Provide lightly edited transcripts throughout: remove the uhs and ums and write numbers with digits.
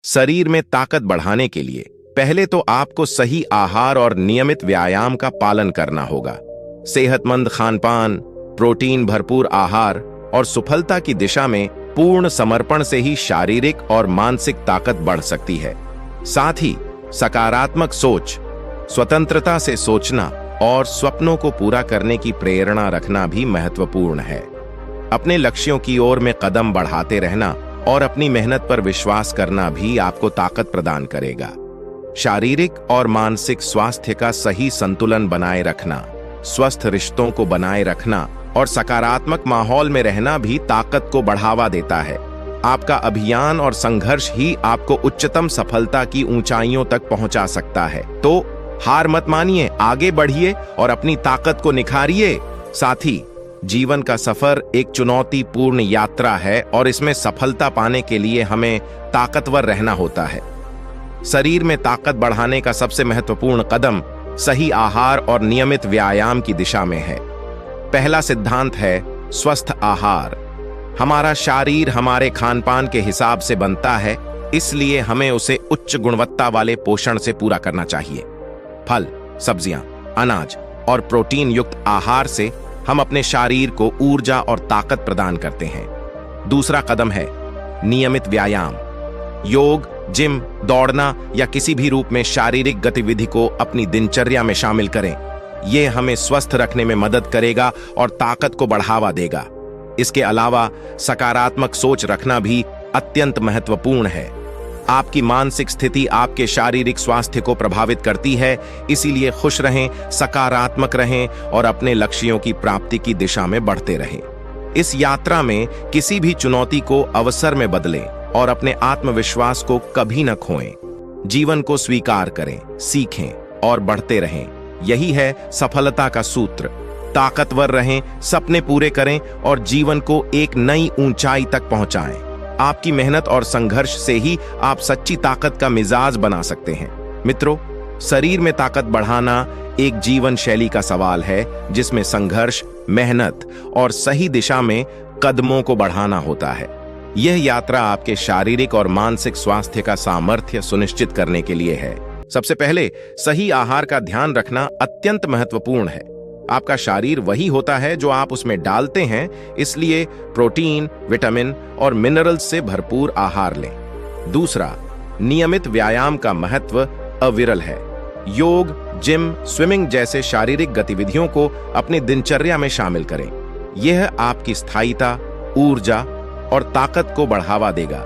शरीर में ताकत बढ़ाने के लिए पहले तो आपको सही आहार और नियमित व्यायाम का पालन करना होगा। सेहतमंद खानपान, प्रोटीन भरपूर आहार और सफलता की दिशा में पूर्ण समर्पण से ही शारीरिक और मानसिक ताकत बढ़ सकती है। साथ ही सकारात्मक सोच, स्वतंत्रता से सोचना और सपनों को पूरा करने की प्रेरणा रखना भी महत्वपूर्ण है। अपने लक्ष्यों की ओर में कदम बढ़ाते रहना और अपनी मेहनत पर विश्वास करना भी आपको ताकत प्रदान करेगा। शारीरिक और मानसिक स्वास्थ्य का सही संतुलन बनाए रखना, स्वस्थ रिश्तों को बनाए रखना और सकारात्मक माहौल में रहना भी ताकत को बढ़ावा देता है। आपका अभियान और संघर्ष ही आपको उच्चतम सफलता की ऊंचाइयों तक पहुंचा सकता है। तो हार मत मानिए, आगे बढ़िए और अपनी ताकत को निखारिए। साथ ही जीवन का सफर एक चुनौतीपूर्ण यात्रा है और इसमें सफलता पाने के लिए हमें ताकतवर रहना होता है। शरीर में ताकत बढ़ाने का सबसे महत्वपूर्ण कदम सही आहार और नियमित व्यायाम की दिशा में है। पहला सिद्धांत है स्वस्थ आहार। हमारा शरीर हमारे खानपान के हिसाब से बनता है, इसलिए हमें उसे उच्च गुणवत्ता वाले पोषण से पूरा करना चाहिए। फल, सब्जियां, अनाज और प्रोटीन युक्त आहार से हम अपने शरीर को ऊर्जा और ताकत प्रदान करते हैं। दूसरा कदम है नियमित व्यायाम। योग, जिम, दौड़ना या किसी भी रूप में शारीरिक गतिविधि को अपनी दिनचर्या में शामिल करें। यह हमें स्वस्थ रखने में मदद करेगा और ताकत को बढ़ावा देगा। इसके अलावा सकारात्मक सोच रखना भी अत्यंत महत्वपूर्ण है। आपकी मानसिक स्थिति आपके शारीरिक स्वास्थ्य को प्रभावित करती है, इसीलिए खुश रहें, सकारात्मक रहें और अपने लक्ष्यों की प्राप्ति की दिशा में बढ़ते रहें। इस यात्रा में किसी भी चुनौती को अवसर में बदलें और अपने आत्मविश्वास को कभी न खोएं। जीवन को स्वीकार करें, सीखें और बढ़ते रहें। यही है सफलता का सूत्र। ताकतवर रहें, सपने पूरे करें और जीवन को एक नई ऊंचाई तक पहुंचाएं। आपकी मेहनत और संघर्ष से ही आप सच्ची ताकत का मिजाज बना सकते हैं। मित्रों, शरीर में ताकत बढ़ाना एक जीवन शैली का सवाल है, जिसमें संघर्ष, मेहनत और सही दिशा में कदमों को बढ़ाना होता है। यह यात्रा आपके शारीरिक और मानसिक स्वास्थ्य का सामर्थ्य सुनिश्चित करने के लिए है। सबसे पहले सही आहार का ध्यान रखना अत्यंत महत्वपूर्ण है। आपका शरीर वही होता है जो आप उसमें डालते हैं, इसलिए प्रोटीन, विटामिन और मिनरल्स से भरपूर आहार लें। दूसरा, नियमित व्यायाम का महत्व अविरल है। योग, जिम, स्विमिंग जैसे शारीरिक गतिविधियों को अपनी दिनचर्या में शामिल करें। यह आपकी स्थायिता, ऊर्जा और ताकत को बढ़ावा देगा।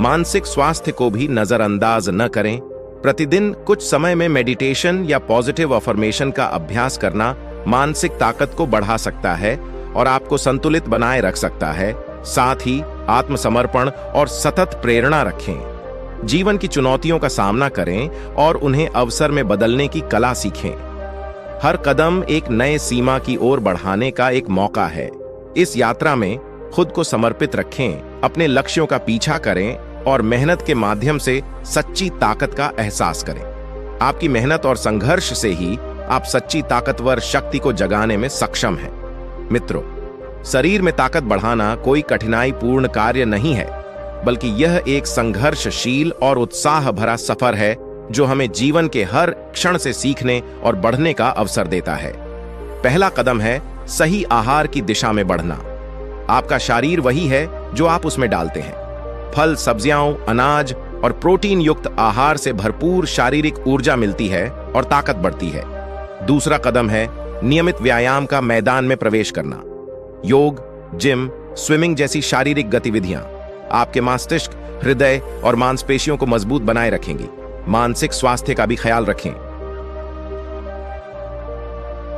मानसिक स्वास्थ्य को भी नजरअंदाज न करें। प्रतिदिन कुछ समय में मेडिटेशन या पॉजिटिव अफर्मेशन का अभ्यास करना मानसिक ताकत को बढ़ा सकता है और आपको संतुलित बनाए रख सकता है। साथ ही आत्मसमर्पण और सतत प्रेरणा रखें। जीवन की चुनौतियों का सामना करें और उन्हें अवसर में बदलने की कला सीखें। हर कदम एक नए सीमा की ओर बढ़ाने का एक मौका है। इस यात्रा में खुद को समर्पित रखें, अपने लक्ष्यों का पीछा करें और मेहनत के माध्यम से सच्ची ताकत का एहसास करें। आपकी मेहनत और संघर्ष से ही आप सच्ची ताकतवर शक्ति को जगाने में सक्षम हैं। मित्रों, शरीर में ताकत बढ़ाना कोई कठिनाईपूर्ण कार्य नहीं है, बल्कि यह एक संघर्षशील और उत्साह भरा सफर है जो हमें जीवन के हर क्षण से सीखने और बढ़ने का अवसर देता है। पहला कदम है सही आहार की दिशा में बढ़ना। आपका शरीर वही है जो आप उसमें डालते हैं। फल, सब्जियां, अनाज और प्रोटीन युक्त आहार से भरपूर शारीरिक ऊर्जा मिलती है और ताकत बढ़ती है। दूसरा कदम है नियमित व्यायाम का मैदान में प्रवेश करना। योग, जिम, स्विमिंग जैसी शारीरिक गतिविधियां आपके मस्तिष्क, हृदय और मांसपेशियों को मजबूत बनाए रखेंगी। मानसिक स्वास्थ्य का भी ख्याल रखें।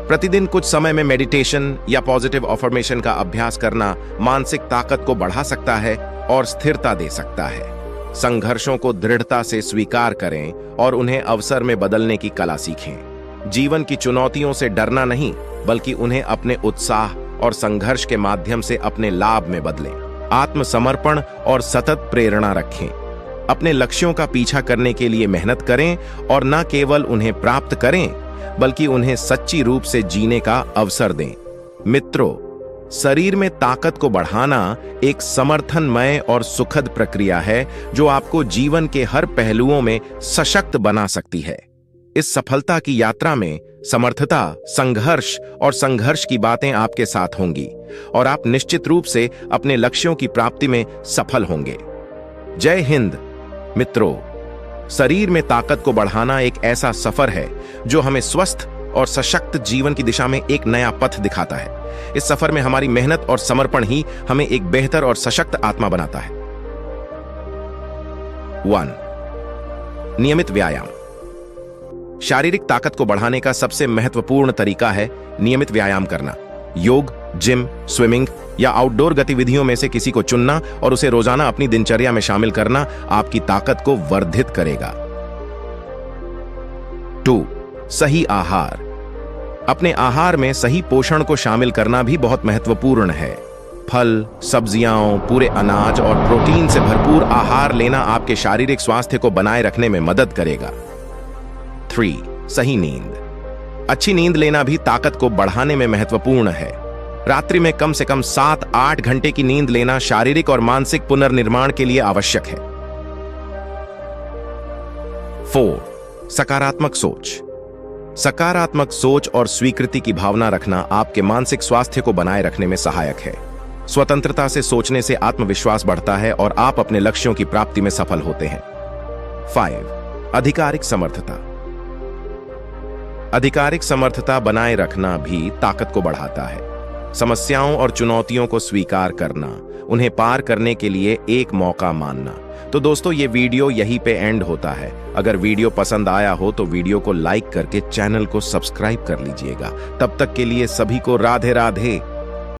प्रतिदिन कुछ समय में मेडिटेशन या पॉजिटिव अफर्मेशन का अभ्यास करना मानसिक ताकत को बढ़ा सकता है और स्थिरता दे सकता है। संघर्षों को दृढ़ता से स्वीकार करें और उन्हें अवसर में बदलने की कला सीखें। जीवन की चुनौतियों से डरना नहीं, बल्कि उन्हें अपने उत्साह और संघर्ष के माध्यम से अपने लाभ में बदलें। आत्मसमर्पण और सतत प्रेरणा रखें। अपने लक्ष्यों का पीछा करने के लिए मेहनत करें और न केवल उन्हें प्राप्त करें, बल्कि उन्हें सच्ची रूप से जीने का अवसर दें। मित्रों, शरीर में ताकत को बढ़ाना एक समर्थनमय और सुखद प्रक्रिया है जो आपको जीवन के हर पहलुओं में सशक्त बना सकती है। इस सफलता की यात्रा में समर्थता, संघर्ष और संघर्ष की बातें आपके साथ होंगी और आप निश्चित रूप से अपने लक्ष्यों की प्राप्ति में सफल होंगे। जय हिंद मित्रों, शरीर में ताकत को बढ़ाना एक ऐसा सफर है जो हमें स्वस्थ और सशक्त जीवन की दिशा में एक नया पथ दिखाता है। इस सफर में हमारी मेहनत और समर्पण ही हमें एक बेहतर और सशक्त आत्मा बनाता है। 1. नियमित व्यायाम। शारीरिक ताकत को बढ़ाने का सबसे महत्वपूर्ण तरीका है नियमित व्यायाम करना। योग, जिम, स्विमिंग या आउटडोर गतिविधियों में से किसी को चुनना और उसे रोजाना अपनी दिनचर्या में शामिल करना आपकी ताकत को वर्धित करेगा। 2. सही आहार। अपने आहार में सही पोषण को शामिल करना भी बहुत महत्वपूर्ण है। फल, सब्जियां, पूरे अनाज और प्रोटीन से भरपूर आहार लेना आपके शारीरिक स्वास्थ्य को बनाए रखने में मदद करेगा। 3. सही नींद। अच्छी नींद लेना भी ताकत को बढ़ाने में महत्वपूर्ण है। रात्रि में कम से कम 7-8 घंटे की नींद लेना शारीरिक और मानसिक पुनर्निर्माण के लिए आवश्यक है। 4. सकारात्मक सोच। सकारात्मक सोच और स्वीकृति की भावना रखना आपके मानसिक स्वास्थ्य को बनाए रखने में सहायक है। स्वतंत्रता से सोचने से आत्मविश्वास बढ़ता है और आप अपने लक्ष्यों की प्राप्ति में सफल होते हैं। 5. आधिकारिक समर्थता। आधिकारिक समर्थता बनाए रखना भी ताकत को बढ़ाता है। समस्याओं और चुनौतियों को स्वीकार करना, उन्हें पार करने के लिए एक मौका मानना। तो दोस्तों, ये वीडियो यहीं पे एंड होता है। अगर वीडियो पसंद आया हो तो वीडियो को लाइक करके चैनल को सब्सक्राइब कर लीजिएगा। तब तक के लिए सभी को राधे राधे।